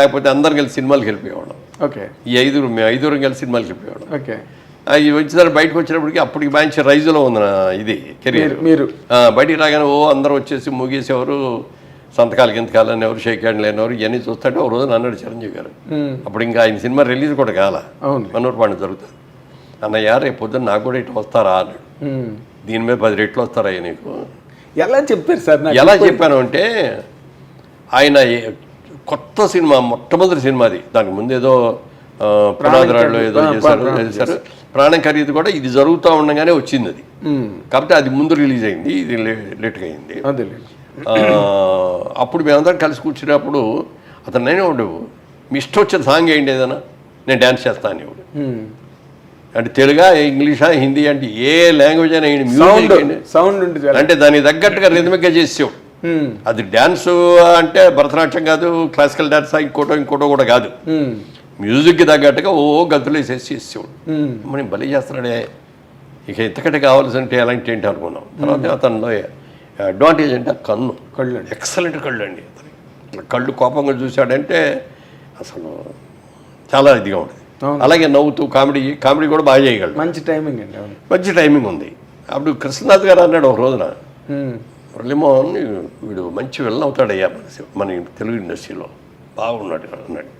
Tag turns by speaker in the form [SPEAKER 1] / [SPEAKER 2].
[SPEAKER 1] లేకపోతే అందరం కలిసి సినిమాలకు వెళ్ళిపోయేవాళ్ళం.
[SPEAKER 2] ఓకే.
[SPEAKER 1] మేము ఐదుగురం కలిసి సినిమాలకు వెళ్ళిపోయేవాళ్ళం.
[SPEAKER 2] ఓకే.
[SPEAKER 1] అవి వచ్చిన బయటకు వచ్చినప్పటికి అప్పటికి మంచి రైజులో ఉంది నా ఇది కెరీర్.
[SPEAKER 2] మీరు
[SPEAKER 1] బయటికి రాగానే అందరూ వచ్చేసి ముగేసేవారు, సంతకాలు గింతకాలు అనేవారు, షేక్ హ్యాండ్ లేనివారు, ఇవన్నీ చూస్తుంటే ఒక రోజు అన్నాడు చిరంజీవి గారు. అప్పుడు ఇంకా ఆయన సినిమా రిలీజ్ కూడా కాల, మనోరు పండుగ జరుగుతుంది. అన్నయ్య రేపు పొద్దున్న నాకు కూడా ఇట్లా వస్తారా అన్నాడు. దీని మీద 10 రెట్లు వస్తారయ్య నీకు.
[SPEAKER 2] ఎలా చెప్పారు సార్?
[SPEAKER 1] ఎలా చెప్పాను అంటే, ఆయన కొత్త సినిమా, మొట్టమొదటి సినిమాది, దానికి ముందు ఏదో పునాదిరాళ్ళు ఏదో చేశారు. ప్రాణం ఖరీదు కూడా ఇది జరుగుతూ ఉండగానే వచ్చింది అది. కాబట్టి అది ముందు రిలీజ్ అయింది, ఇది లేట్గా అయింది. అప్పుడు మేమందరం కలిసి కూర్చున్నప్పుడు అతను నేనే ఉండవు, మీ ఇష్టం వచ్చిన సాంగ్ వేయండి ఏదైనా, నేను డ్యాన్స్ చేస్తాను ఇప్పుడు. అంటే తెలుగా, ఇంగ్లీషా, హిందీ, అంటే ఏ లాంగ్వేజ్ అయినా
[SPEAKER 2] సౌండ్
[SPEAKER 1] అంటే దానికి తగ్గట్టుగా రిథమిక్గా చేసావు. అది డ్యాన్స్ అంటే భరతనాట్యం కాదు, క్లాసికల్ డ్యాన్స్ ఇంకోటో కూడా కాదు, మ్యూజిక్కి తగ్గట్టుగా గంతులు వేసేసి చేసేవాడు. మనం బలి చేస్తున్నాడే, ఇక ఇంతకంటే కావాల్సింటే ఎలాంటి ఏంటి అనుకున్నాం. తర్వాత అతనిలో అడ్వాంటేజ్ అంటే కళ్ళు ఎక్సలెంట్ కళ్ళు అండి. అతని కళ్ళు కోపంగా చూశాడంటే అసలు చాలా ఇదిగా ఉంటుంది. అలాగే నవ్వుతూ కామెడీ కూడా బాగా చేయగలడు.
[SPEAKER 2] మంచి టైమింగ్ అండి.
[SPEAKER 1] మంచి టైమింగ్ ఉంది. అప్పుడు కృష్ణనాథ్ గారు అన్నాడు ఒక రోజున, మురళీమోహన్ వీడు మంచి విలన్ అవుతాడయ్యా మన తెలుగు ఇండస్ట్రీలో, బాగున్నాడు అన్నాడు.